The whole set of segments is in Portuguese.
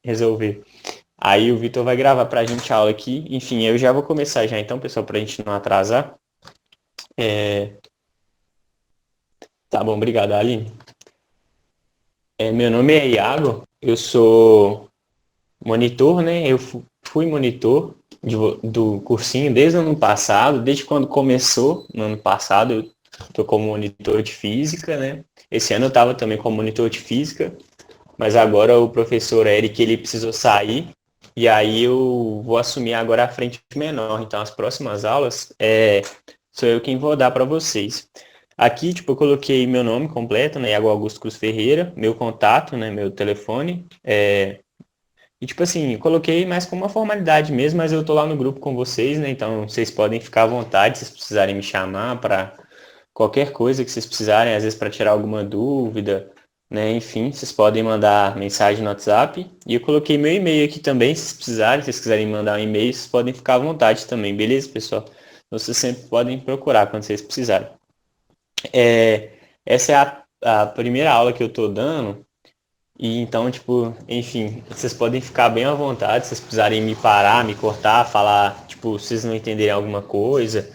resolver. Aí o Vitor vai gravar pra gente a aula aqui. Enfim, eu já vou começar já então, pessoal, pra gente não atrasar. Tá bom, obrigado, Aline. Meu nome é Iago, eu sou monitor, né? Eu fui monitor do cursinho desde o ano passado, desde quando começou, no ano passado, eu tô como monitor de física, né? Esse ano eu tava também como monitor de física, mas agora o professor Eric, ele precisou sair, e aí eu vou assumir agora a frente menor. Então, as próximas aulas sou eu quem vou dar para vocês. Aqui, tipo, eu coloquei meu nome completo, né? Iago Augusto Cruz Ferreira, meu contato, né? Meu telefone. E, tipo assim, eu coloquei mais como uma formalidade mesmo, mas eu tô lá no grupo com vocês, né? Então, vocês podem ficar à vontade se vocês precisarem me chamar para qualquer coisa que vocês precisarem, às vezes para tirar alguma dúvida, né? Enfim, vocês podem mandar mensagem no WhatsApp. E eu coloquei meu e-mail aqui também, se vocês precisarem, se vocês quiserem mandar um e-mail, vocês podem ficar à vontade também, beleza, pessoal? Então, vocês sempre podem procurar quando vocês precisarem. Essa é a primeira aula que eu tô dando. E então, tipo, enfim, vocês podem ficar bem à vontade, se vocês precisarem me parar, me cortar, falar, tipo, se vocês não entenderem alguma coisa.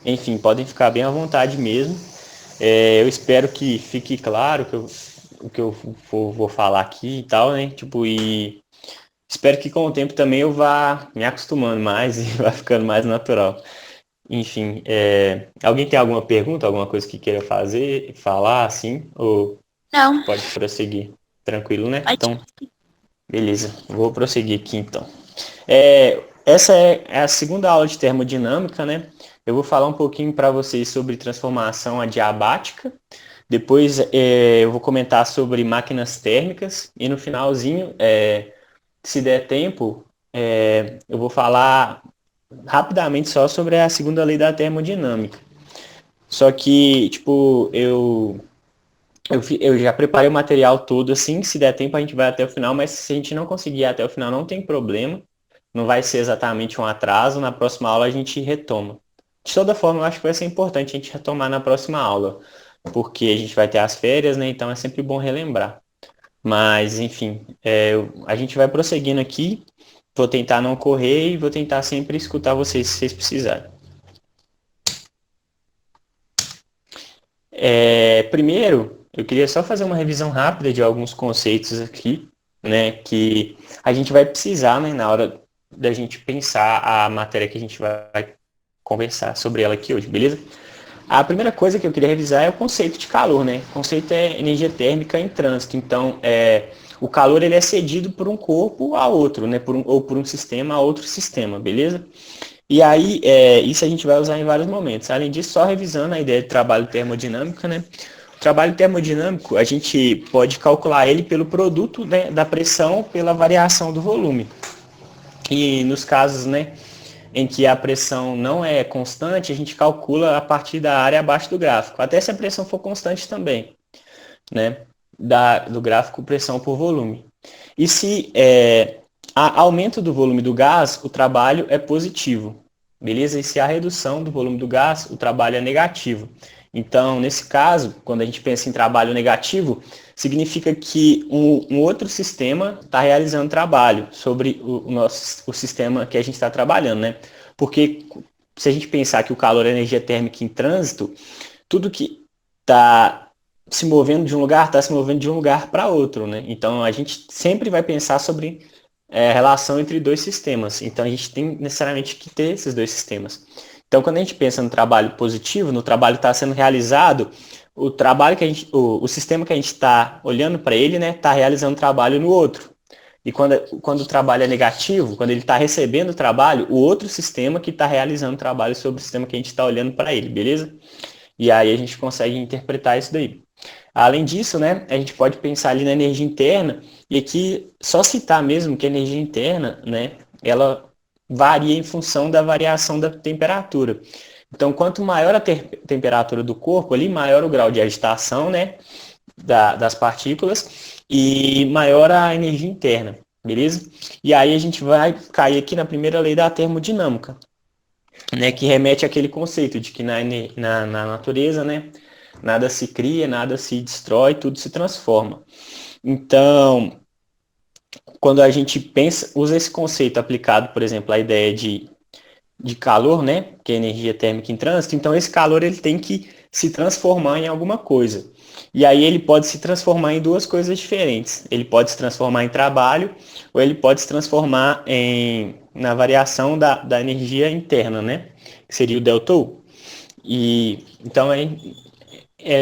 Enfim, podem ficar bem à vontade mesmo. Eu espero que fique claro o que eu vou falar aqui e tal, né? Tipo, e espero que com o tempo também eu vá me acostumando mais e vá ficando mais natural. Enfim, alguém tem alguma pergunta, alguma coisa que queira fazer, falar, assim? Ou Não, pode prosseguir? Tranquilo, né? pode. Então, beleza. Vou prosseguir aqui então. Essa é a segunda aula de termodinâmica, né? Eu vou falar um pouquinho para vocês sobre transformação adiabática. Depois eu vou comentar sobre máquinas térmicas. E no finalzinho, se der tempo, eu vou falar rapidamente só sobre a segunda lei da termodinâmica. Só que, tipo, eu já preparei o material todo assim, se der tempo a gente vai até o final, mas se a gente não conseguir ir até o final, não tem problema. Não vai ser exatamente um atraso. Na próxima aula a gente retoma. De toda forma, eu acho que vai ser importante a gente retomar na próxima aula, porque a gente vai ter as férias, né? Então é sempre bom relembrar. Mas, enfim, a gente vai prosseguindo aqui. Vou tentar não correr e vou tentar sempre escutar vocês se vocês precisarem. Primeiro, eu queria só fazer uma revisão rápida de alguns conceitos aqui, né, que a gente vai precisar, né, na hora da gente pensar a matéria que a gente vai conversar sobre ela aqui hoje, beleza? A primeira coisa que eu queria revisar é o conceito de calor, né? O conceito é energia térmica em trânsito. Então, o calor ele é cedido por um corpo a outro, né? Ou por um sistema a outro sistema, beleza? E aí, isso a gente vai usar em vários momentos. Além disso, só revisando a ideia de trabalho termodinâmico, né? O trabalho termodinâmico, a gente pode calcular ele pelo produto, né, da pressão pela variação do volume. E nos casos, né, em que a pressão não é constante, a gente calcula a partir da área abaixo do gráfico. Até se a pressão for constante também, né? Do gráfico pressão por volume. E se há aumento do volume do gás, o trabalho é positivo. Beleza? E se há redução do volume do gás, o trabalho é negativo. Então, nesse caso, quando a gente pensa em trabalho negativo, significa que um outro sistema está realizando trabalho sobre o sistema que a gente está trabalhando, né? Porque se a gente pensar que o calor é energia térmica em trânsito, tudo que está se movendo de um lugar está se movendo de um lugar para outro, né? Então a gente sempre vai pensar sobre a relação entre dois sistemas. Então a gente tem necessariamente que ter esses dois sistemas. Então quando a gente pensa no trabalho positivo, no trabalho que está sendo realizado, o trabalho que a gente, o sistema que a gente está olhando para ele, né, está realizando trabalho no outro. E quando o trabalho é negativo, quando ele está recebendo o trabalho, o outro sistema que está realizando trabalho sobre o sistema que a gente está olhando para ele, beleza? E aí a gente consegue interpretar isso daí. Além disso, né, a gente pode pensar ali na energia interna, e aqui só citar mesmo que a energia interna, né, ela varia em função da variação da temperatura. Então, quanto maior a temperatura do corpo, ali maior o grau de agitação, né, das partículas, e maior a energia interna, beleza? E aí a gente vai cair aqui na primeira lei da termodinâmica, né, que remete àquele conceito de que na natureza, né, nada se cria, nada se destrói, tudo se transforma. Então, quando a gente pensa, usa esse conceito aplicado, por exemplo, à ideia de calor, né, que é energia térmica em trânsito, então esse calor ele tem que se transformar em alguma coisa. E aí ele pode se transformar em duas coisas diferentes. Ele pode se transformar em trabalho ou ele pode se transformar na variação da energia interna, né, que seria o delta-U. E então é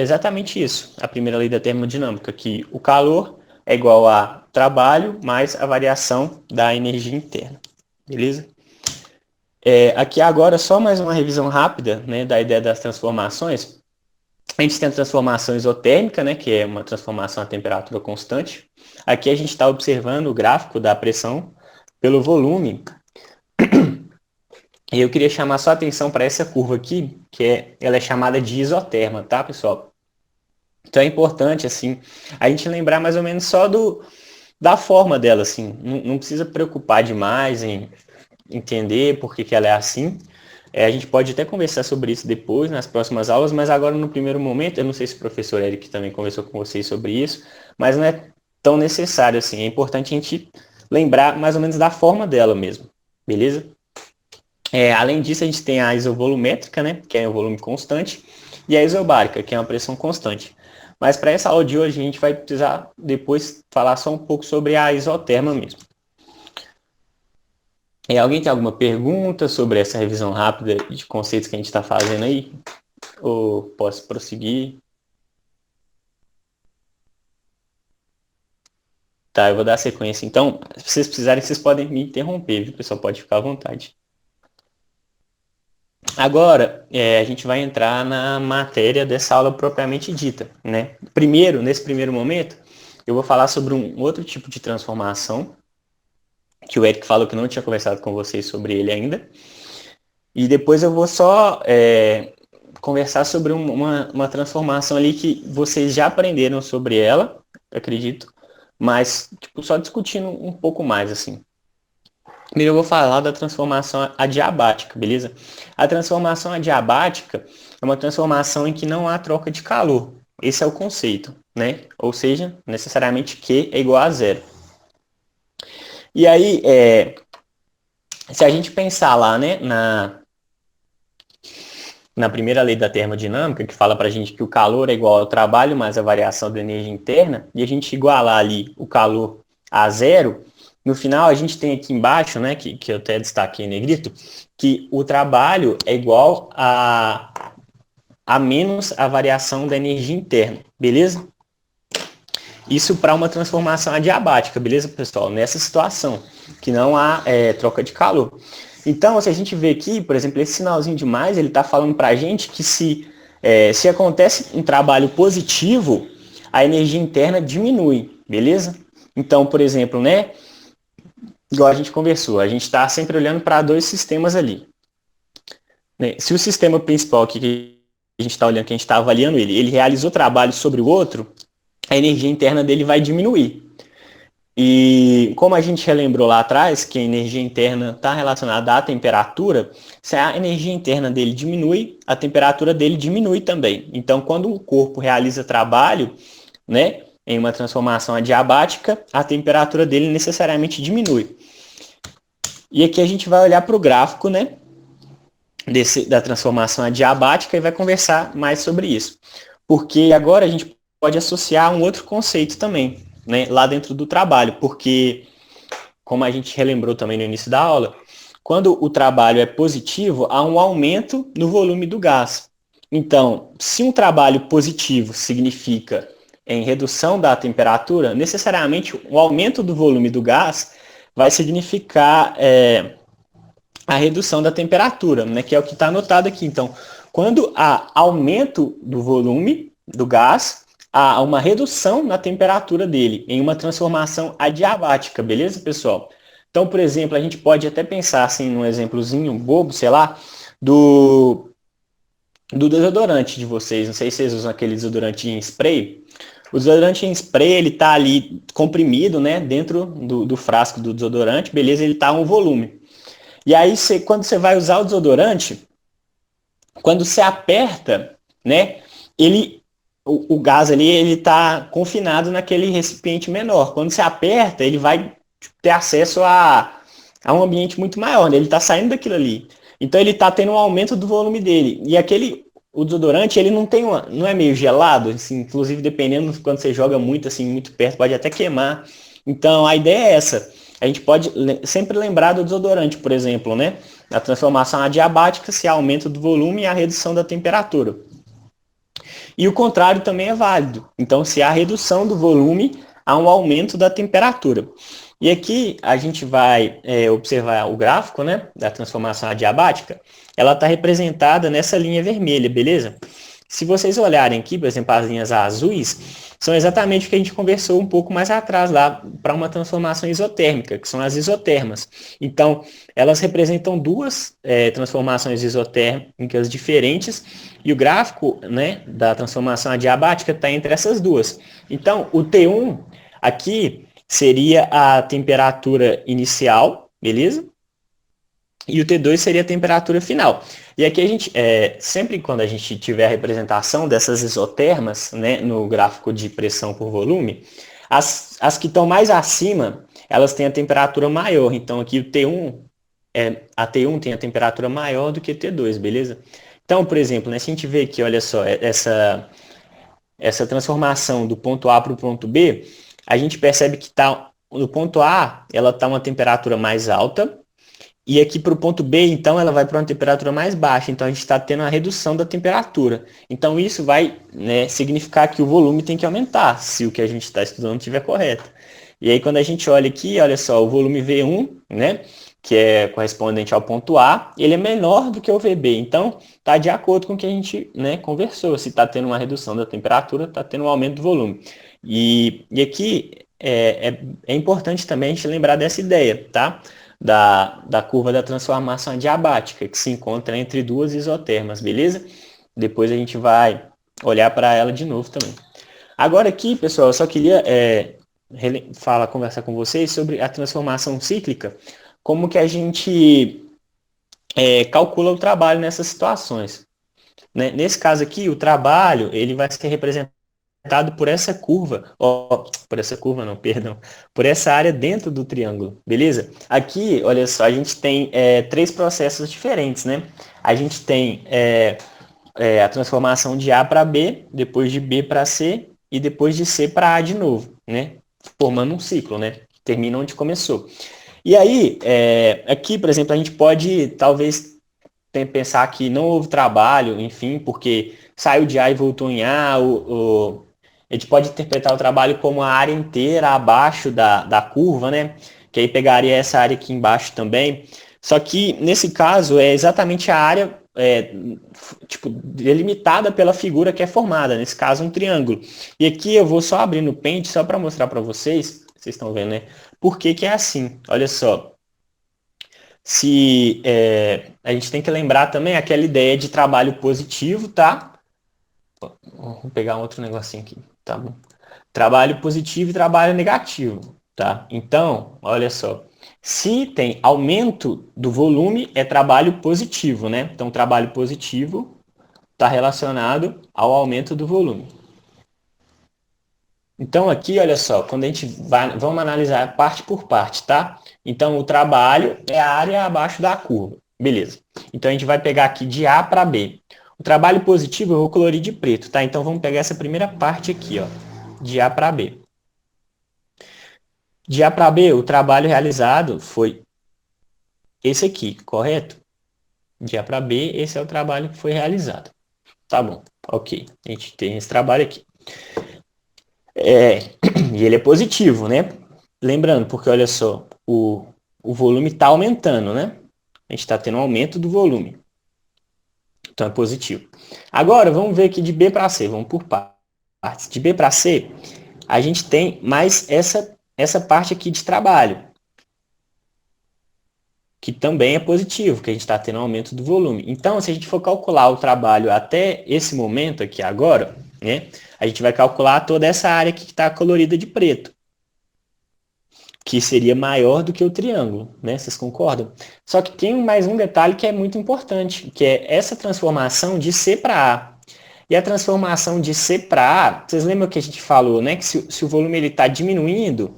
exatamente isso, a primeira lei da termodinâmica, que o calor é igual a trabalho mais a variação da energia interna. Beleza? Aqui agora só mais uma revisão rápida, né, da ideia das transformações. A gente tem a transformação isotérmica, né, que é uma transformação a temperatura constante. Aqui a gente está observando o gráfico da pressão pelo volume. E eu queria chamar só a atenção para essa curva aqui, ela é chamada de isoterma, tá, pessoal? Então é importante, assim, a gente lembrar mais ou menos só da forma dela, assim. Não precisa preocupar demais em entender por que ela é assim. A gente pode até conversar sobre isso depois, nas próximas aulas, mas agora no primeiro momento, eu não sei se o professor Eric também conversou com vocês sobre isso, mas não é tão necessário assim. É importante a gente lembrar mais ou menos da forma dela mesmo, beleza? Além disso, a gente tem a isovolumétrica, né, que é um volume constante, e a isobárica, que é uma pressão constante. Mas para essa aula de hoje, a gente vai precisar depois falar só um pouco sobre a isoterma mesmo. Alguém tem alguma pergunta sobre essa revisão rápida de conceitos que a gente está fazendo aí? Ou posso prosseguir? Tá, eu vou dar sequência. Então, se vocês precisarem, vocês podem me interromper, viu, pessoal? Pode ficar à vontade. Agora, a gente vai entrar na matéria dessa aula propriamente dita, né? Primeiro, nesse primeiro momento, eu vou falar sobre um outro tipo de transformação, que o Eric falou que não tinha conversado com vocês sobre ele ainda. E depois eu vou só conversar sobre uma transformação ali que vocês já aprenderam sobre ela, acredito, mas tipo, só discutindo um pouco mais, assim. Primeiro eu vou falar da transformação adiabática, beleza? A transformação adiabática é uma transformação em que não há troca de calor. Esse é o conceito, né? Ou seja, necessariamente Q é igual a zero. E aí, se a gente pensar lá, né, na primeira lei da termodinâmica, que fala para a gente que o calor é igual ao trabalho mais a variação da energia interna, e a gente igualar ali o calor a zero, no final a gente tem aqui embaixo, né, que eu até destaquei em negrito, que o trabalho é igual a menos a variação da energia interna, beleza? Isso para uma transformação adiabática, beleza, pessoal? Nessa situação, que não há troca de calor. Então, se a gente vê aqui, por exemplo, esse sinalzinho de mais, ele está falando para a gente que se acontece um trabalho positivo, a energia interna diminui, beleza? Então, por exemplo, né, igual a gente conversou, a gente está sempre olhando para dois sistemas ali. Né? Se o sistema principal aqui que a gente está olhando, que a gente está avaliando ele realizou trabalho sobre o outro, a energia interna dele vai diminuir. E como a gente relembrou lá atrás, que a energia interna está relacionada à temperatura, se a energia interna dele diminui, a temperatura dele diminui também. Então, quando o corpo realiza trabalho, né, em uma transformação adiabática, a temperatura dele necessariamente diminui. E aqui a gente vai olhar para o gráfico, né, da transformação adiabática e vai conversar mais sobre isso. Porque agora a gente pode associar um outro conceito também, né, lá dentro do trabalho, porque, como a gente relembrou também no início da aula, quando o trabalho é positivo, há um aumento no volume do gás. Então, se um trabalho positivo significa em redução da temperatura, necessariamente o aumento do volume do gás vai significar a redução da temperatura, né, que é o que está anotado aqui. Então, quando há aumento do volume do gás, há uma redução na temperatura dele, em uma transformação adiabática, beleza, pessoal? Então, por exemplo, a gente pode até pensar assim, num exemplozinho bobo, sei lá, do desodorante de vocês. Não sei se vocês usam aquele desodorante em spray. O desodorante em spray, ele tá ali comprimido, né, dentro do frasco do desodorante, beleza? Ele tá um volume. E aí, quando você vai usar o desodorante, quando você aperta, né, o gás ali, ele está confinado naquele recipiente menor. Quando você aperta, ele vai ter acesso a um ambiente muito maior, né? Ele está saindo daquilo ali. Então ele está tendo um aumento do volume dele. E o desodorante, ele não é meio gelado, assim, inclusive dependendo quando você joga muito, assim, muito perto, pode até queimar. Então a ideia é essa. A gente pode sempre lembrar do desodorante, por exemplo, né? A transformação adiabática se há aumento do volume e a redução da temperatura. E o contrário também é válido. Então, se há redução do volume, há um aumento da temperatura. E aqui a gente vai observar o gráfico, né, da transformação adiabática. Ela está representada nessa linha vermelha, beleza? Se vocês olharem aqui, por exemplo, as linhas azuis, são exatamente o que a gente conversou um pouco mais atrás lá para uma transformação isotérmica, que são as isotermas. Então, elas representam duas transformações isotérmicas diferentes e o gráfico, né, da transformação adiabática está entre essas duas. Então, o T1 aqui seria a temperatura inicial, beleza? E o T2 seria a temperatura final. E aqui a gente, sempre quando a gente tiver a representação dessas isotermas, né, no gráfico de pressão por volume, as que estão mais acima, elas têm a temperatura maior. Então aqui o T1, a T1 tem a temperatura maior do que T2, beleza? Então, por exemplo, né, se a gente vê aqui, olha só, essa transformação do ponto A para o ponto B, a gente percebe que no ponto A, ela está uma temperatura mais alta, e aqui para o ponto B, então, ela vai para uma temperatura mais baixa. Então, a gente está tendo uma redução da temperatura. Então, isso vai, né, significar que o volume tem que aumentar, se o que a gente está estudando estiver correto. E aí, quando a gente olha aqui, olha só, o volume V1, né, que é correspondente ao ponto A, ele é menor do que o VB. Então, está de acordo com o que a gente, né, conversou. Se está tendo uma redução da temperatura, está tendo um aumento do volume. E aqui é importante também a gente lembrar dessa ideia, tá? Da curva da transformação adiabática, que se encontra entre duas isotermas, beleza? Depois a gente vai olhar para ela de novo também. Agora aqui, pessoal, eu só queria conversar com vocês sobre a transformação cíclica, como que a gente calcula o trabalho nessas situações. Né? Nesse caso aqui, o trabalho ele vai ser representado por essa curva, por essa curva não, perdão, por essa área dentro do triângulo, beleza? Aqui, olha só, a gente tem três processos diferentes, né? A gente tem a transformação de A para B, depois de B para C e depois de C para A de novo, né? Formando um ciclo, né? Termina onde começou. E aí, aqui, por exemplo, a gente pode talvez pensar que não houve trabalho, enfim, porque saiu de A e voltou em A, a gente pode interpretar o trabalho como a área inteira abaixo da curva, né? Que aí pegaria essa área aqui embaixo também. Só que, nesse caso, é exatamente a área delimitada pela figura que é formada. Nesse caso, um triângulo. E aqui eu vou só abrir no Paint, só para mostrar para vocês. Vocês estão vendo, né? Por que é assim? Olha só. A gente tem que lembrar também aquela ideia de trabalho positivo, tá? Vou pegar um outro negocinho aqui, tá bom? Trabalho positivo e trabalho negativo, tá? Então, olha só. Se tem aumento do volume, é trabalho positivo, né? Então, trabalho positivo está relacionado ao aumento do volume. Então, aqui, olha só, quando a gente vamos analisar parte por parte, tá? Então, o trabalho é a área abaixo da curva. Beleza. Então, a gente vai pegar aqui de A para B. O trabalho positivo eu vou colorir de preto, tá? Então, vamos pegar essa primeira parte aqui, ó, de A para B. De A para B, o trabalho realizado foi esse aqui, correto? De A para B, esse é o trabalho que foi realizado. Tá bom, ok. A gente tem esse trabalho aqui. E ele é positivo, né? Lembrando, porque olha só, o volume está aumentando, né? A gente está tendo um aumento do volume. Então é positivo. Agora, vamos ver aqui de B para C, vamos por partes. De B para C, a gente tem mais essa parte aqui de trabalho, que também é positivo, que a gente está tendo um aumento do volume. Então, se a gente for calcular o trabalho até esse momento aqui agora, né, a gente vai calcular toda essa área aqui que está colorida de preto, que seria maior do que o triângulo, né? Vocês concordam? Só que tem mais um detalhe que é muito importante, que é essa transformação de C para A. E a transformação de C para A, vocês lembram que a gente falou, né? Que se o volume está diminuindo,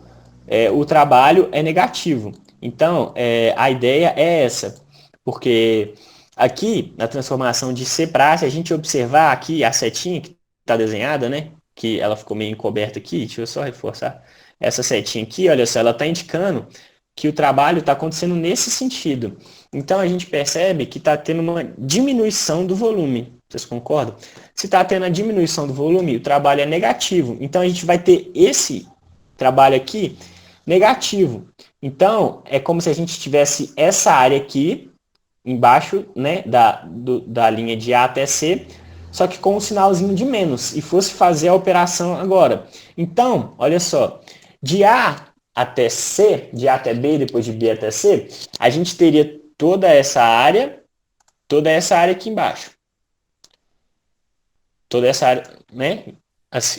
o trabalho é negativo. Então, a ideia é essa, porque aqui, na transformação de C para A, se a gente observar aqui a setinha que está desenhada, né, que ela ficou meio encoberta aqui, deixa eu só reforçar, essa setinha aqui, olha só, ela está indicando que o trabalho está acontecendo nesse sentido. Então, a gente percebe que está tendo uma diminuição do volume. Vocês concordam? Se está tendo a diminuição do volume, o trabalho é negativo. Então, a gente vai ter esse trabalho aqui negativo. Então, é como se a gente tivesse essa área aqui, embaixo, né, da linha de A até C, só que com um sinalzinho de menos, e fosse fazer a operação agora. Então, olha só, de A até C, de A até B, depois de B até C, a gente teria toda essa área aqui embaixo. Toda essa área, né,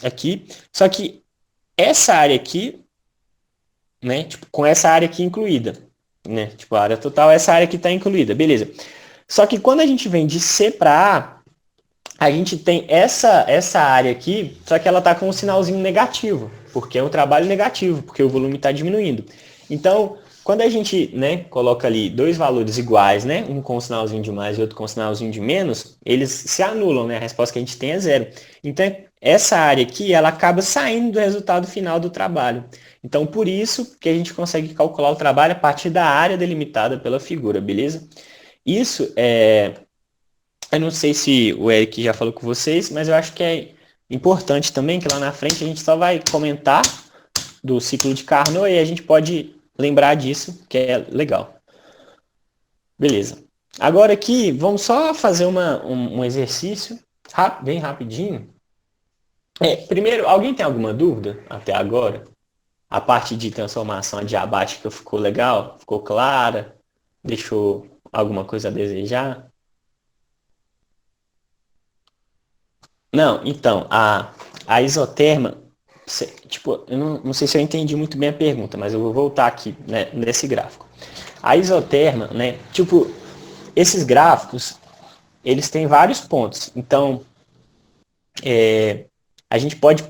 aqui, só que essa área aqui, né, tipo, com essa área aqui incluída, né, tipo, a área total, essa área aqui está incluída, beleza. Só que quando a gente vem de C para A gente tem essa área aqui, só que ela está com um sinalzinho negativo, porque é um trabalho negativo, porque o volume está diminuindo. Então, quando a gente, né, coloca ali dois valores iguais, né, um com um sinalzinho de mais e outro com um sinalzinho de menos, eles se anulam, né, a resposta que a gente tem é zero. Então, essa área aqui, ela acaba saindo do resultado final do trabalho. Então, por isso que a gente consegue calcular o trabalho a partir da área delimitada pela figura, beleza? Isso eu não sei se o Eric já falou com vocês, mas eu acho que é importante também que lá na frente a gente só vai comentar do ciclo de Carnot e a gente pode lembrar disso, que é legal. Beleza. Agora aqui, vamos só fazer um exercício bem rapidinho. Primeiro, alguém tem alguma dúvida até agora? A parte de transformação adiabática ficou legal? Ficou clara? Deixou alguma coisa a desejar? Não, então, a isoterma, tipo, eu não sei se eu entendi muito bem a pergunta, mas eu vou voltar aqui, né, nesse gráfico. A isoterma, né, tipo, esses gráficos, eles têm vários pontos. Então, a gente pode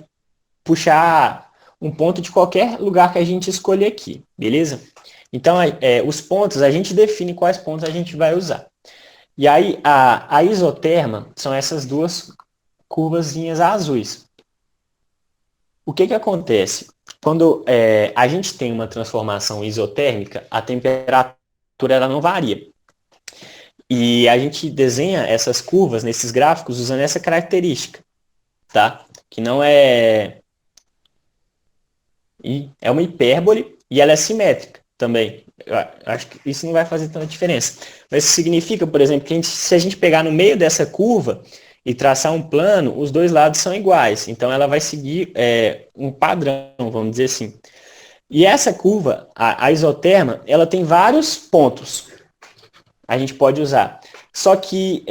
puxar um ponto de qualquer lugar que a gente escolher aqui, beleza? Então, os pontos, a gente define quais pontos a gente vai usar. E aí, a isoterma são essas duas curvazinhas azuis. O que acontece? Quando a gente tem uma transformação isotérmica, a temperatura ela não varia. E a gente desenha essas curvas nesses gráficos usando essa característica, tá? Que não é... É uma hipérbole e ela é simétrica também. Eu acho que isso não vai fazer tanta diferença. Mas isso significa, por exemplo, que se a gente pegar no meio dessa curva e traçar um plano, os dois lados são iguais. Então, ela vai seguir um padrão, vamos dizer assim. E essa curva, a isoterma, ela tem vários pontos. A gente pode usar. Só que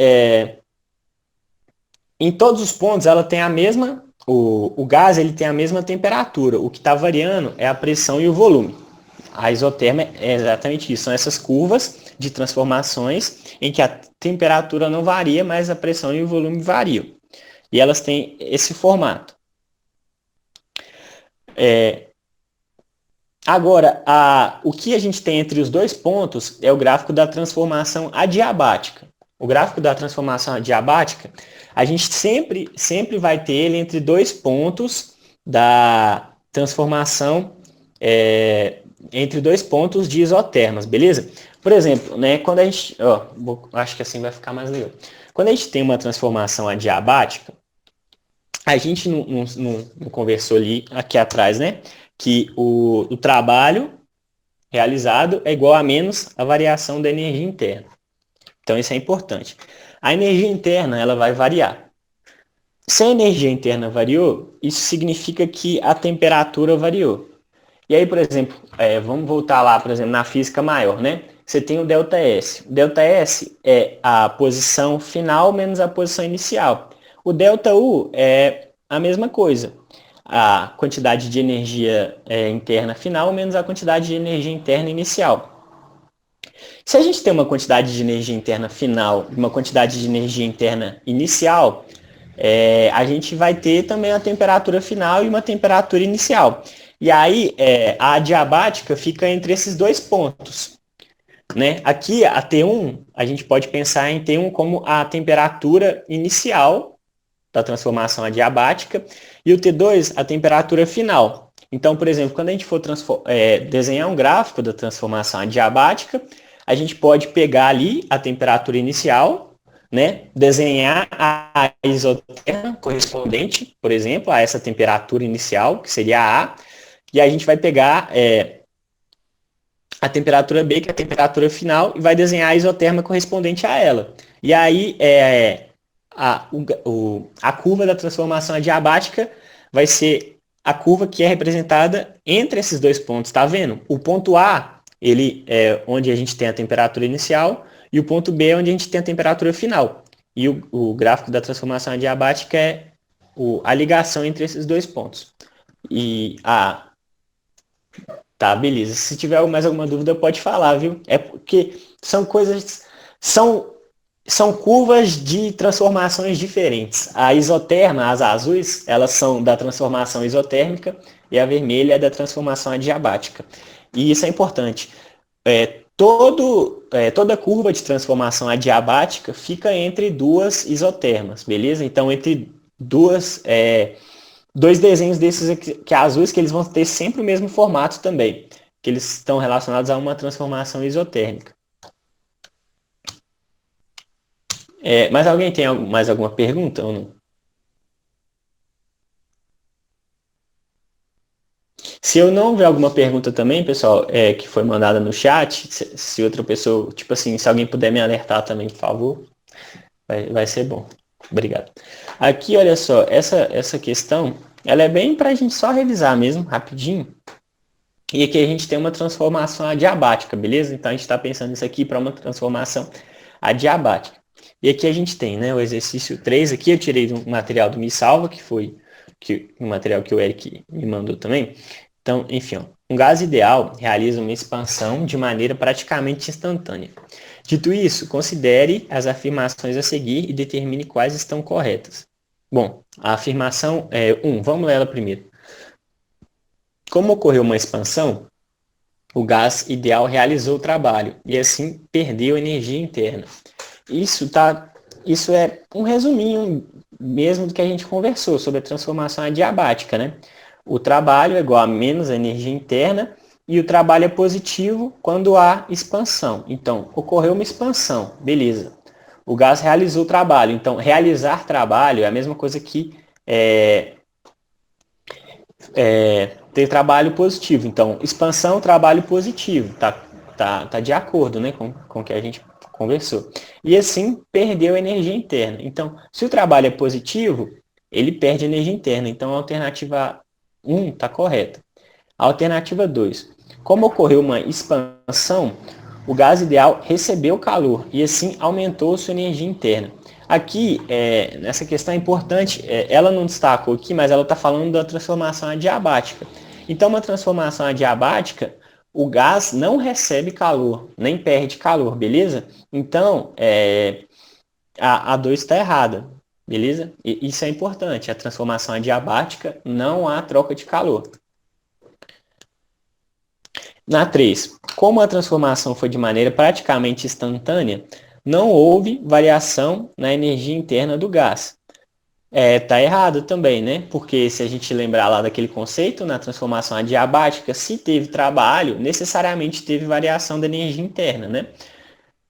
em todos os pontos, ela tem a mesma... O gás ele tem a mesma temperatura. O que está variando é a pressão e o volume. A isoterma é exatamente isso. São essas curvas de transformações em que a temperatura não varia, mas a pressão e o volume variam. E elas têm esse formato. Agora, o que a gente tem entre os dois pontos é o gráfico da transformação adiabática. O gráfico da transformação adiabática, a gente sempre vai ter ele entre dois pontos da transformação, entre dois pontos de isotermas, beleza? Por exemplo, né, quando a gente... acho que assim vai ficar mais legal. Quando a gente tem uma transformação adiabática, a gente não conversou ali, aqui atrás, né? Que o trabalho realizado é igual a menos a variação da energia interna. Então, isso é importante. A energia interna, ela vai variar. Se a energia interna variou, isso significa que a temperatura variou. E aí, por exemplo, vamos voltar lá, por exemplo, na física maior, né? Você tem o ΔS. O ΔS é a posição final menos a posição inicial. O ΔU é a mesma coisa. A quantidade de energia interna final menos a quantidade de energia interna inicial. Se a gente tem uma quantidade de energia interna final e uma quantidade de energia interna inicial, a gente vai ter também a temperatura final e uma temperatura inicial. E aí, a adiabática fica entre esses dois pontos, né? Aqui, a T1, a gente pode pensar em T1 como a temperatura inicial da transformação adiabática e o T2, a temperatura final. Então, por exemplo, quando a gente for desenhar um gráfico da transformação adiabática, a gente pode pegar ali a temperatura inicial, né, desenhar a isoterma correspondente, por exemplo, a essa temperatura inicial, que seria a A, e a gente vai pegar a temperatura B, que é a temperatura final, e vai desenhar a isoterma correspondente a ela. E aí, a curva da transformação adiabática vai ser a curva que é representada entre esses dois pontos, tá vendo? O ponto A, ele é onde a gente tem a temperatura inicial, e o ponto B é onde a gente tem a temperatura final. E o gráfico da transformação adiabática é a ligação entre esses dois pontos. Tá, beleza. Se tiver mais alguma dúvida, pode falar, viu? É porque são coisas. São curvas de transformações diferentes. A isoterma, as azuis, elas são da transformação isotérmica e a vermelha é da transformação adiabática. E isso é importante. Toda curva de transformação adiabática fica entre duas isotermas, beleza? Então, entre dois desenhos desses aqui, que é azuis, que eles vão ter sempre o mesmo formato também, que eles estão relacionados a uma transformação isotérmica. Mas alguém tem mais alguma pergunta ou não? Se eu não ver alguma pergunta também, pessoal, que foi mandada no chat, se outra pessoa, tipo assim, se alguém puder me alertar também, por favor, vai ser bom. Obrigado. Aqui, olha só, essa questão, ela é bem para a gente só revisar mesmo, rapidinho. E aqui a gente tem uma transformação adiabática, beleza? Então a gente está pensando isso aqui para uma transformação adiabática. E aqui a gente tem, né, o exercício 3, aqui eu tirei do material do Me Salva, que foi o material que o Eric me mandou também. Então, enfim, ó, um gás ideal realiza uma expansão de maneira praticamente instantânea. Dito isso, considere as afirmações a seguir e determine quais estão corretas. Bom, a afirmação é 1, vamos ler ela primeiro. Como ocorreu uma expansão, o gás ideal realizou o trabalho e assim perdeu energia interna. Isso é um resuminho mesmo do que a gente conversou sobre a transformação adiabática, né? O trabalho é igual a menos a energia interna e o trabalho é positivo quando há expansão. Então, ocorreu uma expansão, beleza. O gás realizou o trabalho. Então, realizar trabalho é a mesma coisa que ter trabalho positivo. Então, expansão, trabalho positivo. Tá de acordo, né, com o que a gente conversou. E assim, perdeu energia interna. Então, se o trabalho é positivo, ele perde energia interna. Então, a alternativa 1 está correta. A alternativa 2. Como ocorreu uma expansão, o gás ideal recebeu calor e assim aumentou sua energia interna. Aqui, nessa questão é importante, ela não destacou aqui, mas ela está falando da transformação adiabática. Então, uma transformação adiabática, o gás não recebe calor, nem perde calor, beleza? Então, a 2 está errada, beleza? E isso é importante, a transformação adiabática não há troca de calor. Na 3, como a transformação foi de maneira praticamente instantânea, não houve variação na energia interna do gás. Tá errado também, né? Porque se a gente lembrar lá daquele conceito, na transformação adiabática, se teve trabalho, necessariamente teve variação da energia interna, né?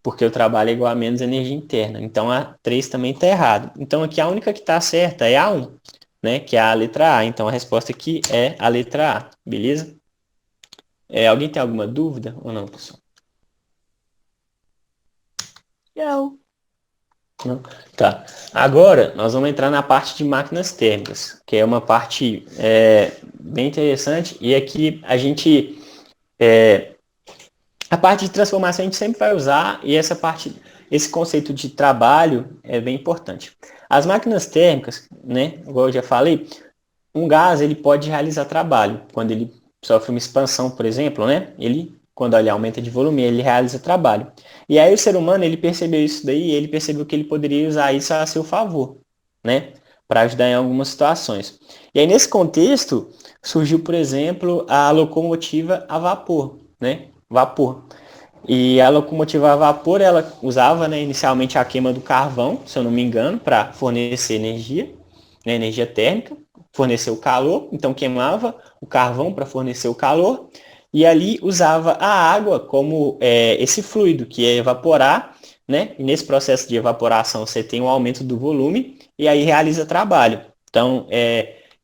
Porque o trabalho é igual a menos energia interna. Então a 3 também está errado. Então aqui a única que está certa é a 1, né? Que é a letra A. Então a resposta aqui é a letra A, beleza? Alguém tem alguma dúvida ou não, pessoal? Não. Não? Tá. Agora, nós vamos entrar na parte de máquinas térmicas, que é uma parte bem interessante. E aqui a gente... a parte de transformação a gente sempre vai usar, e esse conceito de trabalho é bem importante. As máquinas térmicas, né, igual eu já falei, um gás ele pode realizar trabalho. Quando ele sofre uma expansão, por exemplo, né, quando ele aumenta de volume, ele realiza trabalho. E aí o ser humano, ele percebeu isso daí, ele percebeu que ele poderia usar isso a seu favor, né? para ajudar em algumas situações. E aí, nesse contexto, surgiu, por exemplo, a locomotiva a vapor, né? Vapor. E a locomotiva a vapor, ela usava, né, inicialmente a queima do carvão, se eu não me engano, para fornecer energia, né, energia térmica, fornecer o calor. Então, queimava o carvão para fornecer o calor. E ali usava a água como esse fluido, que é evaporar, né? E nesse processo de evaporação, você tem um aumento do volume e aí realiza trabalho. Então,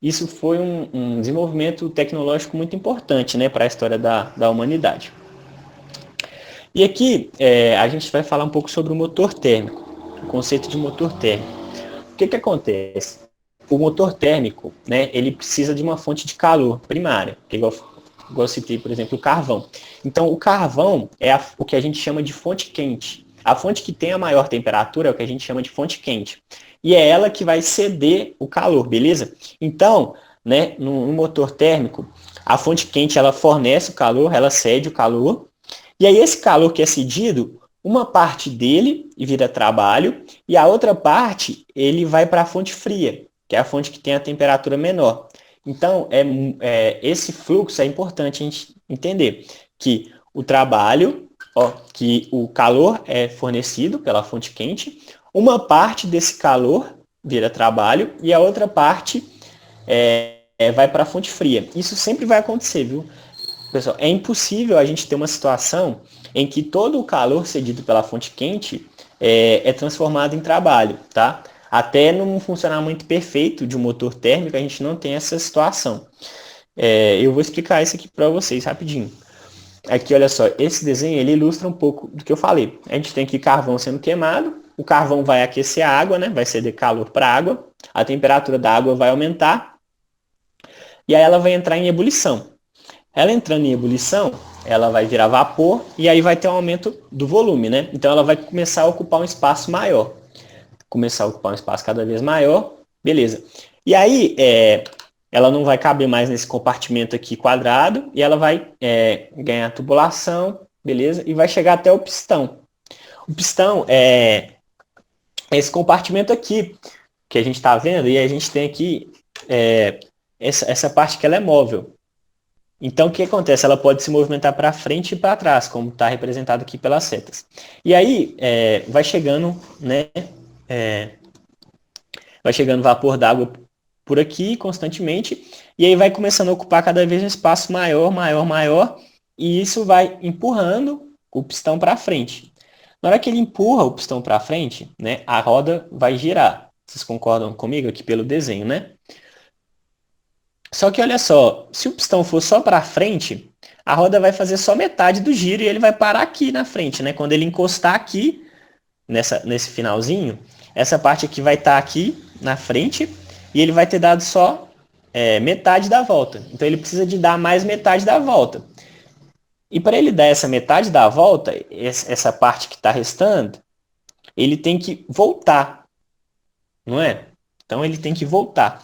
isso foi um desenvolvimento tecnológico muito importante, né, para a história da humanidade. E aqui a gente vai falar um pouco sobre o motor térmico, o conceito de motor térmico. O que acontece? O motor térmico, né, ele precisa de uma fonte de calor primária, que igual eu citei, por exemplo, o carvão. Então, o carvão é o que a gente chama de fonte quente. A fonte que tem a maior temperatura é o que a gente chama de fonte quente. E é ela que vai ceder o calor, beleza? Então, né, no motor térmico, a fonte quente ela fornece o calor, ela cede o calor. E aí esse calor que é cedido, uma parte dele vira trabalho e a outra parte ele vai para a fonte fria, que é a fonte que tem a temperatura menor. Então, esse fluxo é importante a gente entender que o trabalho, que o calor é fornecido pela fonte quente, uma parte desse calor vira trabalho e a outra parte vai para a fonte fria. Isso sempre vai acontecer, viu? Pessoal, é impossível a gente ter uma situação em que todo o calor cedido pela fonte quente é transformado em trabalho, tá? Até num funcionamento perfeito de um motor térmico, a gente não tem essa situação. Eu vou explicar isso aqui para vocês rapidinho. Aqui, olha só, esse desenho ele ilustra um pouco do que eu falei. A gente tem aqui carvão sendo queimado, o carvão vai aquecer a água, né? Vai ceder calor para a água, a temperatura da água vai aumentar e aí ela vai entrar em ebulição. Ela entrando em ebulição, ela vai virar vapor e aí vai ter um aumento do volume, né? Então ela vai começar a ocupar um espaço maior. Começar a ocupar um espaço cada vez maior, beleza. E aí ela não vai caber mais nesse compartimento aqui quadrado e ela vai ganhar tubulação, beleza? E vai chegar até o pistão. O pistão é esse compartimento aqui que a gente está vendo e a gente tem aqui essa parte que ela é móvel. Então, o que acontece? Ela pode se movimentar para frente e para trás, como está representado aqui pelas setas. E aí, vai chegando, né, vai chegando vapor d'água por aqui constantemente, e aí vai começando a ocupar cada vez um espaço maior, maior, maior, e isso vai empurrando o pistão para frente. Na hora que ele empurra o pistão para frente, né, a roda vai girar. Vocês concordam comigo aqui pelo desenho, né? Só que olha só, se o pistão for só para frente, a roda vai fazer só metade do giro e ele vai parar aqui na frente, né? Quando ele encostar aqui, nesse finalzinho, essa parte aqui vai estar aqui na frente e ele vai ter dado só metade da volta. Então ele precisa de dar mais metade da volta. E para ele dar essa metade da volta, essa parte que está restando, ele tem que voltar, não é? Então ele tem que voltar.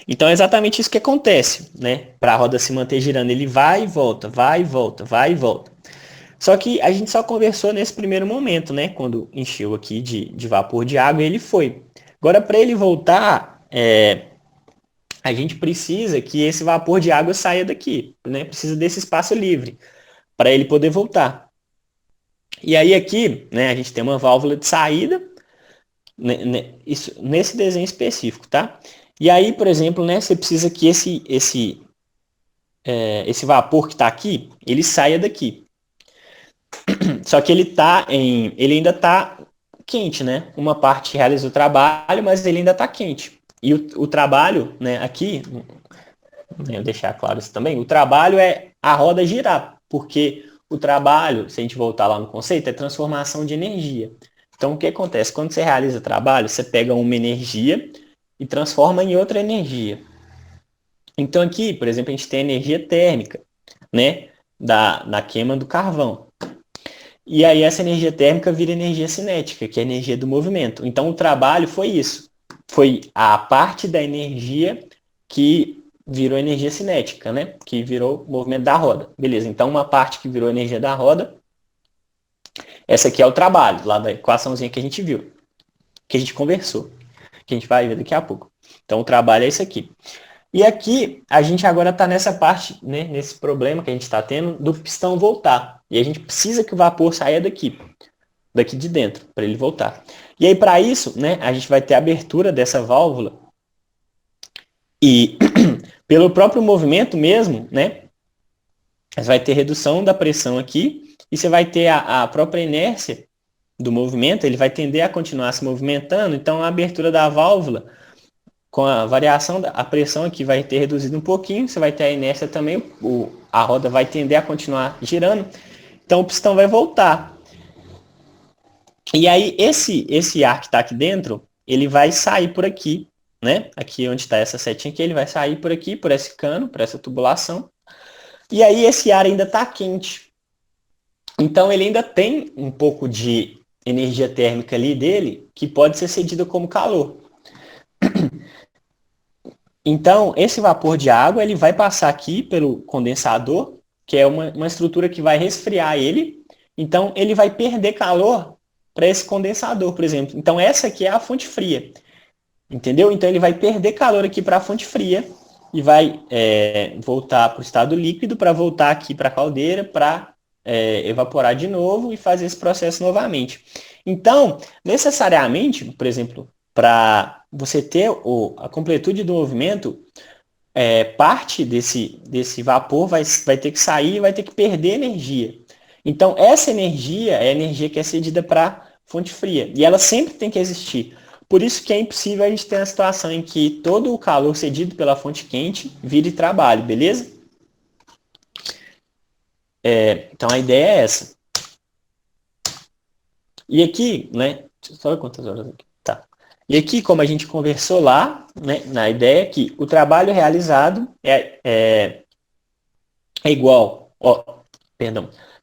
Então é exatamente isso que acontece, né? Para a roda se manter girando, ele vai e volta, vai e volta, vai e volta. Só que a gente só conversou nesse primeiro momento, né? Quando encheu aqui de vapor de água, ele foi. Agora, para ele voltar, a gente precisa que esse vapor de água saia daqui, né? Precisa desse espaço livre para ele poder voltar. E aí aqui, né? A gente tem uma válvula de saída, né, isso, nesse desenho específico, tá? E aí, por exemplo, né? Você precisa que esse vapor que está aqui, ele saia daqui. Só que ele ainda está quente, né? Uma parte realiza o trabalho, mas ele ainda está quente. E o trabalho, né, aqui, vou deixar claro isso também, o trabalho é a roda girar, porque o trabalho, se a gente voltar lá no conceito, é transformação de energia. Então, o que acontece? Quando você realiza trabalho, você pega uma energia e transforma em outra energia. Então, aqui, por exemplo, a gente tem energia térmica, né, da queima do carvão. E aí essa energia térmica vira energia cinética, que é a energia do movimento. Então o trabalho foi isso. Foi a parte da energia que virou energia cinética, né? Que virou o movimento da roda. Beleza, então uma parte que virou energia da roda, essa aqui é o trabalho, lá da equaçãozinha que a gente viu, que a gente conversou. que a gente vai ver daqui a pouco. Então, o trabalho é isso aqui. E aqui, a gente agora está nessa parte, né, nesse problema que a gente está tendo do pistão voltar. E a gente precisa que o vapor saia daqui de dentro, para ele voltar. E aí, para isso, né, a gente vai ter a abertura dessa válvula e pelo próprio movimento mesmo, né, você vai ter redução da pressão aqui e você vai ter a própria inércia do movimento, ele vai tender a continuar se movimentando, então a abertura da válvula, com a variação da pressão aqui vai ter reduzido um pouquinho, você vai ter a inércia também, a roda vai tender a continuar girando, então o pistão vai voltar. E aí esse ar que está aqui dentro, ele vai sair por aqui, né? Aqui onde está essa setinha aqui, ele vai sair por aqui, por esse cano, por essa tubulação. E aí esse ar ainda está quente. Então ele ainda tem um pouco de energia térmica ali dele, que pode ser cedida como calor. Então, esse vapor de água, ele vai passar aqui pelo condensador, que é uma estrutura que vai resfriar ele. Então, ele vai perder calor para esse condensador, por exemplo. Então, essa aqui é a fonte fria. Entendeu? Então, ele vai perder calor aqui para a fonte fria e vai voltar para o estado líquido para voltar aqui para a caldeira para evaporar de novo e fazer esse processo novamente. Então, necessariamente, por exemplo, para você ter a completude do movimento, parte desse vapor vai ter que sair e vai ter que perder energia. Então, essa energia é a energia que é cedida para a fonte fria. E ela sempre tem que existir. Por isso que é impossível a gente ter uma situação em que todo o calor cedido pela fonte quente vire trabalho, beleza? Então, a ideia é essa. E aqui, né? Deixa eu só ver quantas horas aqui. Tá. E aqui, como a gente conversou lá, né, na ideia que o trabalho realizado é igual,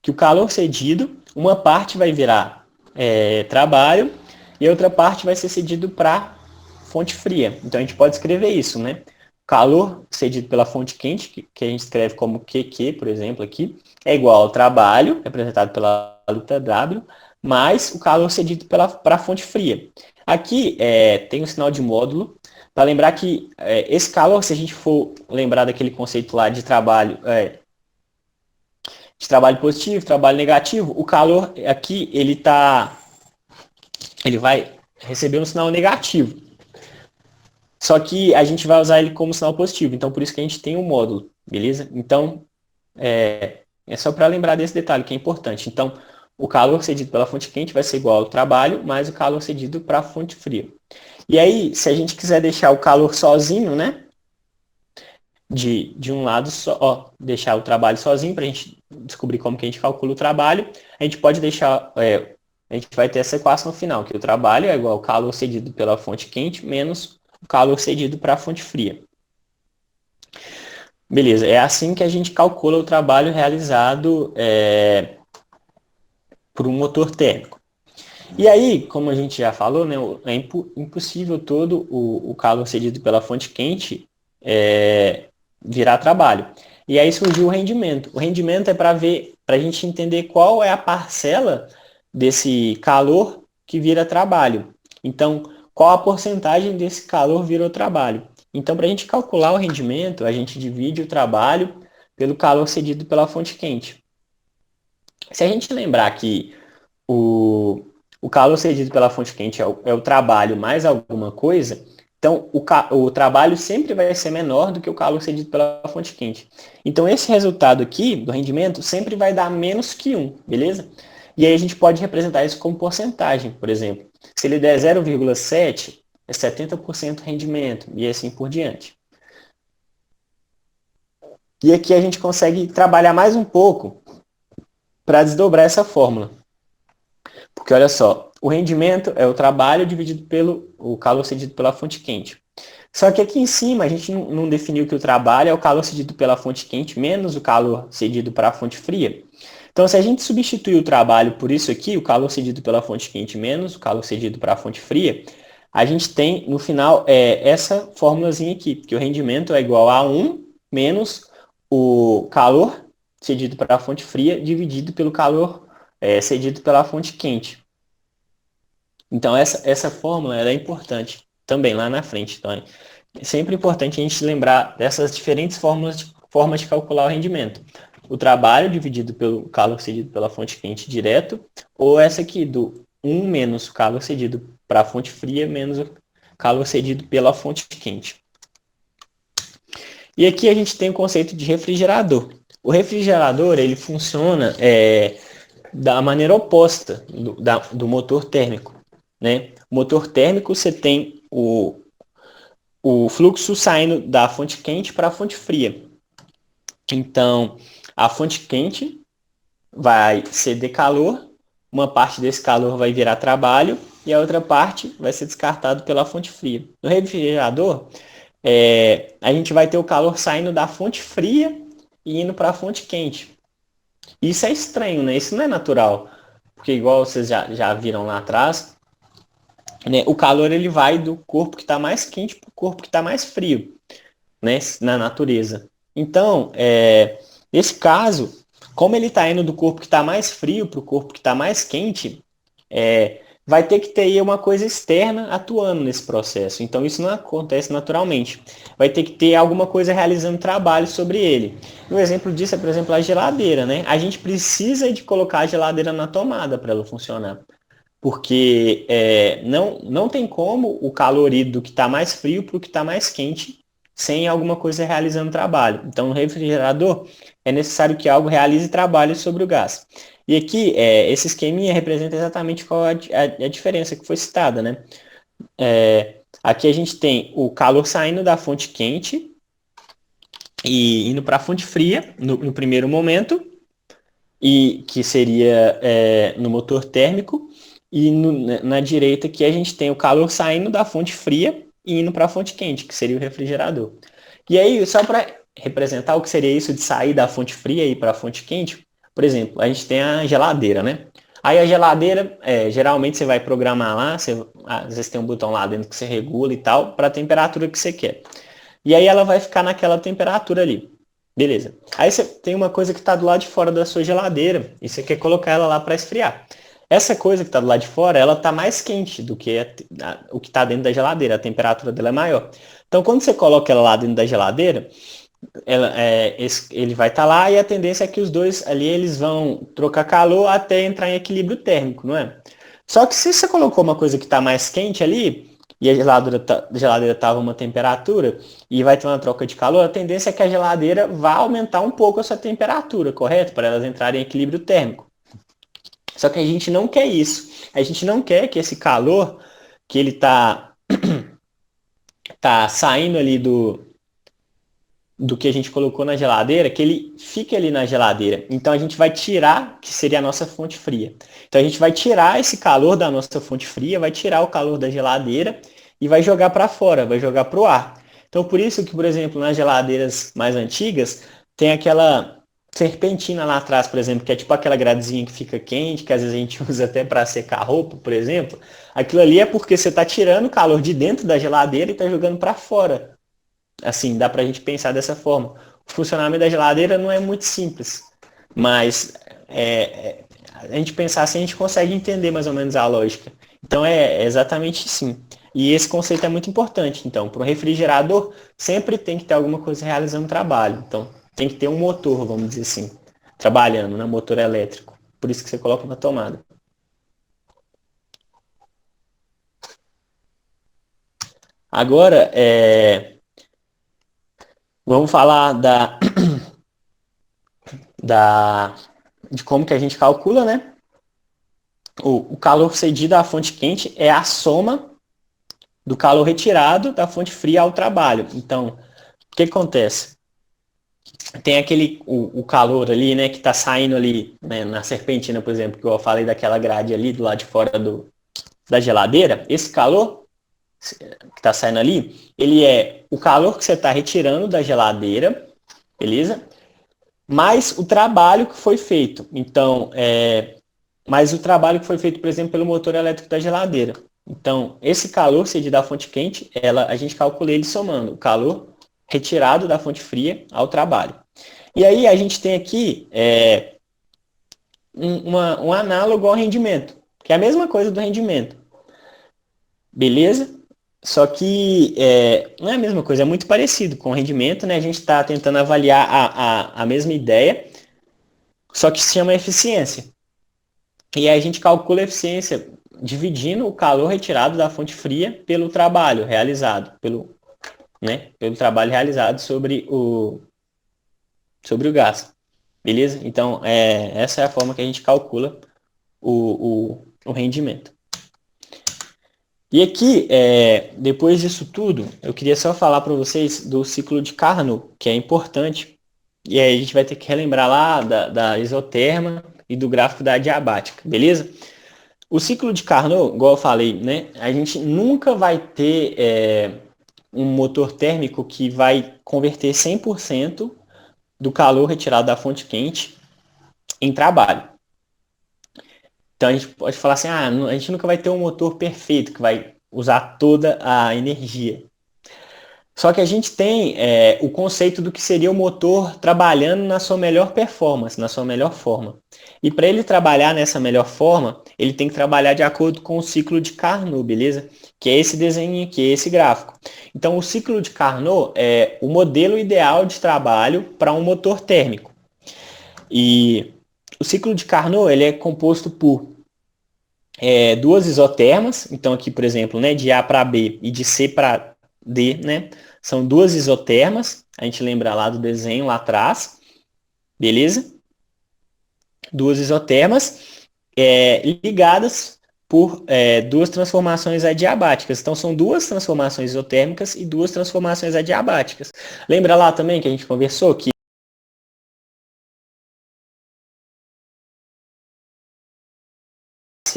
que o calor cedido, uma parte vai virar trabalho e a outra parte vai ser cedido para fonte fria. Então a gente pode escrever isso, né? Calor cedido pela fonte quente, que a gente escreve como QQ, por exemplo, aqui, é igual ao trabalho, representado pela letra W, mais o calor cedido para a fonte fria. Aqui tem um sinal de módulo, para lembrar que esse calor, se a gente for lembrar daquele conceito lá de trabalho positivo, trabalho negativo, o calor aqui ele vai receber um sinal negativo. Só que a gente vai usar ele como sinal positivo, então por isso que a gente tem um módulo, beleza? Então, é só para lembrar desse detalhe que é importante. Então, o calor cedido pela fonte quente vai ser igual ao trabalho, mais o calor cedido para a fonte fria. E aí, se a gente quiser deixar o calor sozinho, né? De um lado só, deixar o trabalho sozinho, para a gente descobrir como que a gente calcula o trabalho, a gente pode deixar, a gente vai ter essa equação final, que o trabalho é igual ao calor cedido pela fonte quente, menos o calor cedido para a fonte fria. Beleza, é assim que a gente calcula o trabalho realizado por um motor térmico. E aí, como a gente já falou, né, é impossível todo o calor cedido pela fonte quente virar trabalho. E aí surgiu o rendimento. O rendimento é para a gente entender qual é a parcela desse calor que vira trabalho. Então, qual a porcentagem desse calor virou trabalho. Então, para a gente calcular o rendimento, a gente divide o trabalho pelo calor cedido pela fonte quente. Se a gente lembrar que o calor cedido pela fonte quente é o trabalho mais alguma coisa, então o trabalho sempre vai ser menor do que o calor cedido pela fonte quente. Então esse resultado aqui do rendimento sempre vai dar menos que 1, beleza? E aí a gente pode representar isso como porcentagem, por exemplo. Se ele der 0,7, é 70% rendimento, e assim por diante. E aqui a gente consegue trabalhar mais um pouco para desdobrar essa fórmula. Porque olha só, o rendimento é o trabalho dividido pelo o calor cedido pela fonte quente. Só que aqui em cima a gente não definiu que o trabalho é o calor cedido pela fonte quente menos o calor cedido para a fonte fria. Então, se a gente substituir o trabalho por isso aqui, o calor cedido pela fonte quente menos o calor cedido para a fonte fria, a gente tem no final essa fórmulazinha aqui, que o rendimento é igual a 1 menos o calor cedido para a fonte fria dividido pelo calor cedido pela fonte quente. Então, essa fórmula é importante. também lá na frente. Então, é sempre importante a gente lembrar dessas diferentes formas de calcular o rendimento. O trabalho dividido pelo calor cedido pela fonte quente direto, ou essa aqui do 1 menos o calor cedido para a fonte fria menos o calor cedido pela fonte quente. E aqui a gente tem o conceito de refrigerador. O refrigerador ele funciona da maneira oposta do motor térmico. Né? O motor térmico você tem o fluxo saindo da fonte quente para a fonte fria. Então, a fonte quente vai ceder calor, uma parte desse calor vai virar trabalho e a outra parte vai ser descartado pela fonte fria. No refrigerador, a gente vai ter o calor saindo da fonte fria e indo para a fonte quente. Isso é estranho, né? Isso não é natural. Porque igual vocês já viram lá atrás, né, o calor ele vai do corpo que está mais quente para o corpo que está mais frio, né, na natureza. Então, nesse caso, como ele está indo do corpo que está mais frio para o corpo que está mais quente, vai ter que ter aí uma coisa externa atuando nesse processo. Então, isso não acontece naturalmente. Vai ter que ter alguma coisa realizando trabalho sobre ele. Um exemplo disso é, por exemplo, a geladeira, né? A gente precisa de colocar a geladeira na tomada para ela funcionar. Porque não tem como o calor ir do que está mais frio para o que está mais quente sem alguma coisa realizando trabalho. Então, no refrigerador, é necessário que algo realize trabalho sobre o gás. E aqui, esse esqueminha representa exatamente qual a diferença que foi citada, né? Aqui a gente tem o calor saindo da fonte quente e indo para a fonte fria no primeiro momento, e que seria no motor térmico, e na direita aqui a gente tem o calor saindo da fonte fria e indo para a fonte quente, que seria o refrigerador. E aí, só para representar o que seria isso de sair da fonte fria e ir para a fonte quente, por exemplo, a gente tem a geladeira, né? Aí a geladeira, geralmente você vai programar lá, às vezes tem um botão lá dentro que você regula e tal, para a temperatura que você quer. E aí ela vai ficar naquela temperatura ali. Beleza. Aí você tem uma coisa que está do lado de fora da sua geladeira e você quer colocar ela lá para esfriar. Essa coisa que está do lado de fora, ela está mais quente do que o que está dentro da geladeira. A temperatura dela é maior. Então, quando você coloca ela lá dentro da geladeira, ele vai estar lá e a tendência é que os dois ali eles vão trocar calor até entrar em equilíbrio térmico, não é? Só que se você colocou uma coisa que está mais quente ali e a geladeira estava uma temperatura e vai ter uma troca de calor, a tendência é que a geladeira vá aumentar um pouco a sua temperatura, correto? Para elas entrarem em equilíbrio térmico. Só que a gente não quer isso. A gente não quer que esse calor que ele tá saindo ali do que a gente colocou na geladeira, que ele fique ali na geladeira. Então a gente vai tirar, que seria a nossa fonte fria. Então a gente vai tirar esse calor da nossa fonte fria, vai tirar o calor da geladeira e vai jogar para fora, vai jogar para o ar. Então por isso que, por exemplo, nas geladeiras mais antigas, tem aquela serpentina lá atrás, por exemplo, que é tipo aquela gradezinha que fica quente, que às vezes a gente usa até para secar roupa, por exemplo. Aquilo ali é porque você está tirando o calor de dentro da geladeira e está jogando para fora. Assim, dá para a gente pensar dessa forma. O funcionamento da geladeira não é muito simples, mas a gente pensar assim, a gente consegue entender mais ou menos a lógica. Então é exatamente assim. E esse conceito é muito importante. Então, para o refrigerador, sempre tem que ter alguma coisa realizando trabalho. Então, tem que ter um motor, vamos dizer assim, trabalhando, né? Motor elétrico. Por isso que você coloca na tomada. Agora, vamos falar de como que a gente calcula, né? O calor cedido à fonte quente é a soma do calor retirado da fonte fria ao trabalho. Então, o que acontece? Tem o calor ali, né, que está saindo ali, né, na serpentina, por exemplo, que eu falei daquela grade ali do lado de fora da geladeira. Esse calor que está saindo ali, ele é o calor que você está retirando da geladeira, beleza? Mais o trabalho que foi feito. Então, mais o trabalho que foi feito, por exemplo, pelo motor elétrico da geladeira. Então, esse calor cedido da fonte quente, a gente calcula ele somando o calor retirado da fonte fria ao trabalho. E aí a gente tem aqui um análogo ao rendimento, que é a mesma coisa do rendimento. Beleza? Só que não é a mesma coisa, é muito parecido com o rendimento, né? A gente está tentando avaliar a mesma ideia, só que se chama eficiência. E aí a gente calcula a eficiência dividindo o calor retirado da fonte fria pelo trabalho realizado, pelo trabalho realizado sobre o gás. Beleza? Então, essa é a forma que a gente calcula o rendimento. E aqui, depois disso tudo, eu queria só falar para vocês do ciclo de Carnot, que é importante. E aí a gente vai ter que relembrar lá da isoterma e do gráfico da adiabática, beleza? O ciclo de Carnot, igual eu falei, né? A gente nunca vai ter um motor térmico que vai converter 100% do calor retirado da fonte quente em trabalho. Então a gente pode falar assim, a gente nunca vai ter um motor perfeito que vai usar toda a energia. Só que a gente tem o conceito do que seria o motor trabalhando na sua melhor performance, na sua melhor forma. E para ele trabalhar nessa melhor forma, ele tem que trabalhar de acordo com o ciclo de Carnot, beleza? Que é esse desenho aqui, esse gráfico. Então o ciclo de Carnot é o modelo ideal de trabalho para um motor térmico. E o ciclo de Carnot ele é composto por duas isotermas, então aqui, por exemplo, né, de A para B e de C para D, né, são duas isotermas, a gente lembra lá do desenho lá atrás, beleza? Duas isotermas ligadas por duas transformações adiabáticas. Então, são duas transformações isotérmicas e duas transformações adiabáticas. Lembra lá também que a gente conversou que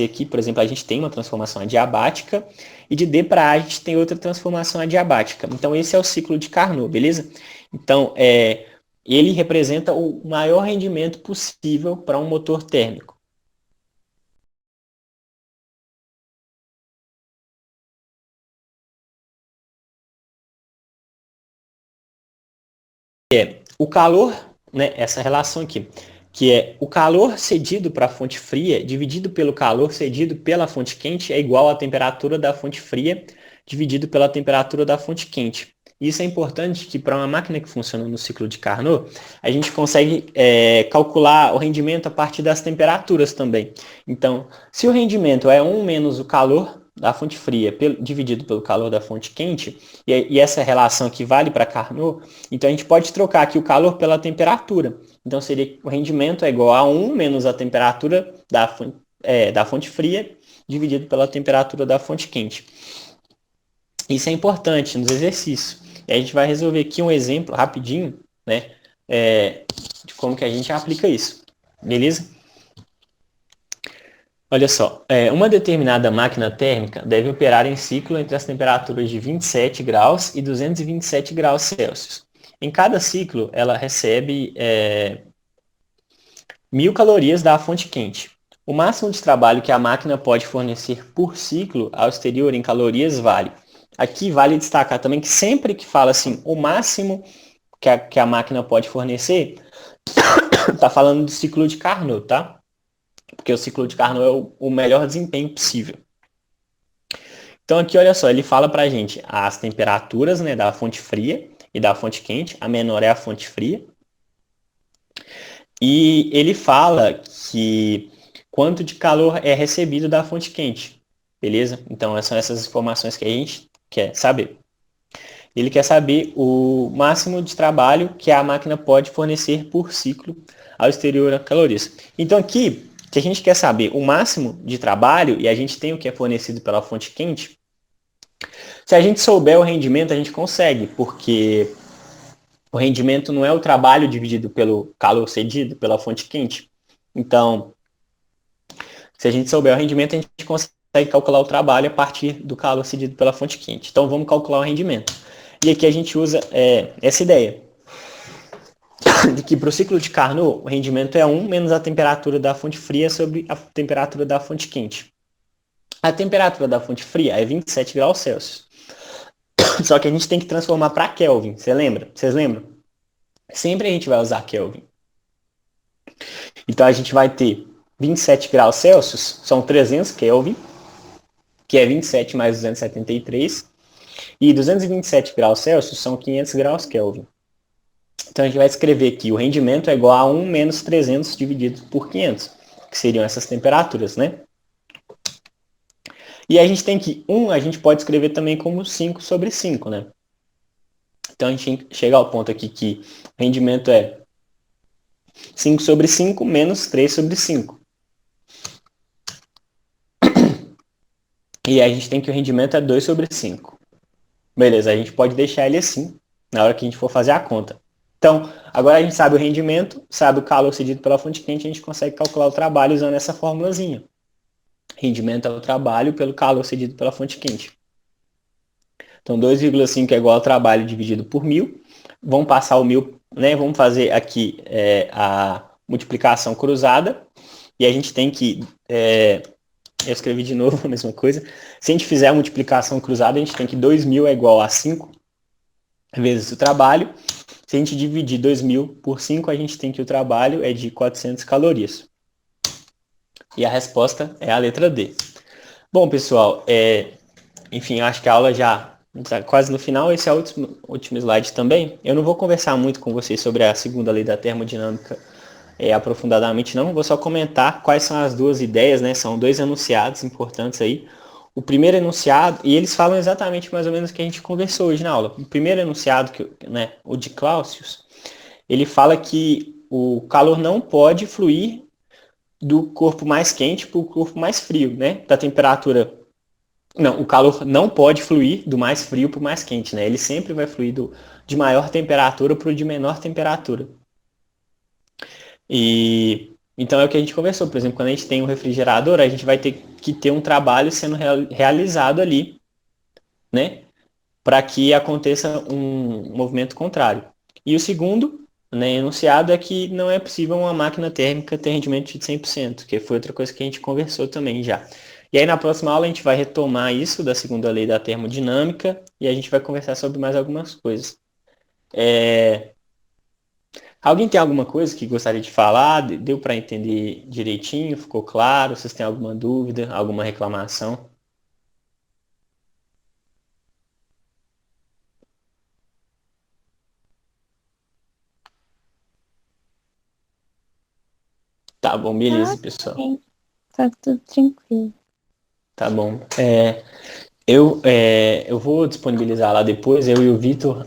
aqui, por exemplo, a gente tem uma transformação adiabática e de D para A a gente tem outra transformação adiabática. Então, esse é o ciclo de Carnot, beleza? Então, ele representa o maior rendimento possível para um motor térmico. O calor, né, essa relação aqui, que é o calor cedido para a fonte fria dividido pelo calor cedido pela fonte quente é igual à temperatura da fonte fria dividido pela temperatura da fonte quente. Isso é importante que para uma máquina que funciona no ciclo de Carnot, a gente consegue calcular o rendimento a partir das temperaturas também. Então, se o rendimento é 1 menos o calor da fonte fria dividido pelo calor da fonte quente, e essa relação aqui vale para Carnot, então a gente pode trocar aqui o calor pela temperatura. Então seria o rendimento é igual a 1 menos a temperatura da fonte fria dividido pela temperatura da fonte quente. Isso é importante nos exercícios. E a gente vai resolver aqui um exemplo rapidinho, né, de como que a gente aplica isso. Beleza? Olha só, uma determinada máquina térmica deve operar em ciclo entre as temperaturas de 27 graus e 227 graus Celsius. Em cada ciclo, ela recebe 1.000 calorias da fonte quente. O máximo de trabalho que a máquina pode fornecer por ciclo ao exterior em calorias vale. Aqui vale destacar também que sempre que fala assim, o máximo que a máquina pode fornecer, está falando do ciclo de Carnot, tá? Porque o ciclo de Carnot é o melhor desempenho possível. Então aqui, olha só, ele fala para a gente as temperaturas, né, da fonte fria e da fonte quente. A menor é a fonte fria. E ele fala que quanto de calor é recebido da fonte quente. Beleza? Então são essas informações que a gente quer saber. Ele quer saber o máximo de trabalho que a máquina pode fornecer por ciclo ao exterior a calorias. Então aqui, se a gente quer saber o máximo de trabalho e a gente tem o que é fornecido pela fonte quente, se a gente souber o rendimento, a gente consegue, porque o rendimento não é o trabalho dividido pelo calor cedido pela fonte quente. Então, se a gente souber o rendimento, a gente consegue calcular o trabalho a partir do calor cedido pela fonte quente. Então, vamos calcular o rendimento. E aqui a gente usa essa ideia de que para o ciclo de Carnot, o rendimento é 1 menos a temperatura da fonte fria sobre a temperatura da fonte quente. A temperatura da fonte fria é 27 graus Celsius. Só que a gente tem que transformar para Kelvin. Vocês lembram? Sempre a gente vai usar Kelvin. Então a gente vai ter 27 graus Celsius, são 300 Kelvin, que é 27 mais 273. E 227 graus Celsius são 500 graus Kelvin. Então a gente vai escrever que o rendimento é igual a 1 menos 300 dividido por 500, que seriam essas temperaturas, né? E a gente tem que 1, a gente pode escrever também como 5 sobre 5, né? Então a gente chega ao ponto aqui que o rendimento é 5 sobre 5 menos 3 sobre 5. E a gente tem que o rendimento é 2 sobre 5. Beleza, a gente pode deixar ele assim, na hora que a gente for fazer a conta. Então, agora a gente sabe o rendimento, sabe o calor cedido pela fonte quente, a gente consegue calcular o trabalho usando essa formulazinha. Rendimento é o trabalho pelo calor cedido pela fonte quente. Então, 2,5 é igual ao trabalho dividido por 1.000. Vamos passar o 1.000, né? Vamos fazer aqui a multiplicação cruzada. E a gente tem que... eu escrevi de novo a mesma coisa. Se a gente fizer a multiplicação cruzada, a gente tem que 2.000 é igual a 5 vezes o trabalho. Se a gente dividir 2.000 por 5, a gente tem que o trabalho é de 400 calorias. E a resposta é a letra D. Bom, pessoal, enfim, eu acho que a aula já está quase no final. Esse é o último slide também. Eu não vou conversar muito com vocês sobre a segunda lei da termodinâmica aprofundadamente, não. Vou só comentar quais são as duas ideias, né? São dois enunciados importantes aí. O primeiro enunciado, e eles falam exatamente mais ou menos o que a gente conversou hoje na aula. O primeiro enunciado, né, o de Clausius, ele fala que o calor não pode fluir do corpo mais quente para o corpo mais frio, né? Da temperatura. Não, o calor não pode fluir do mais frio para o mais quente, né? Ele sempre vai fluir de maior temperatura para o de menor temperatura. E então é o que a gente conversou. Por exemplo, quando a gente tem um refrigerador, a gente vai ter que ter um trabalho sendo realizado ali, né? Para que aconteça um movimento contrário. E o segundo, né, enunciado é que não é possível uma máquina térmica ter rendimento de 100%, que foi outra coisa que a gente conversou também já. E aí na próxima aula a gente vai retomar isso da segunda lei da termodinâmica e a gente vai conversar sobre mais algumas coisas. Alguém tem alguma coisa que gostaria de falar? Deu para entender direitinho? Ficou claro? Vocês têm alguma dúvida, alguma reclamação? Tá bom, beleza, pessoal. Ok, tá tudo tranquilo. Tá bom. Eu vou disponibilizar lá depois, eu e o Vitor,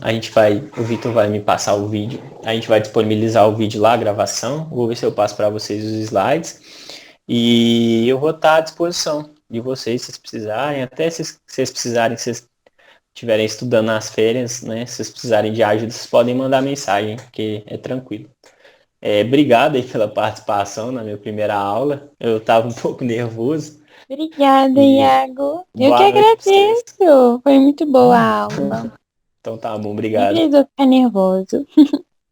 o Vitor vai me passar o vídeo, a gente vai disponibilizar o vídeo lá, a gravação, vou ver se eu passo para vocês os slides, e eu vou estar à disposição de vocês, se vocês precisarem, até se vocês precisarem, se vocês estiverem estudando nas férias, né, se vocês precisarem de ajuda, vocês podem mandar mensagem, que é tranquilo. Obrigado aí pela participação na minha primeira aula, eu estava um pouco nervoso, Obrigada, e Iago. Eu que boa noite para vocês. agradeço. Foi muito boa a aula. Então tá bom, Nem obrigado. precisou ficar nervoso.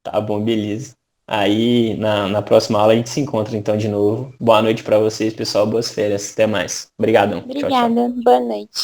Tá bom, beleza. Aí na próxima aula a gente se encontra então de novo. Boa noite para vocês, pessoal. Boas férias. Até mais. Obrigadão. Tchau, tchau. Obrigada. Boa noite.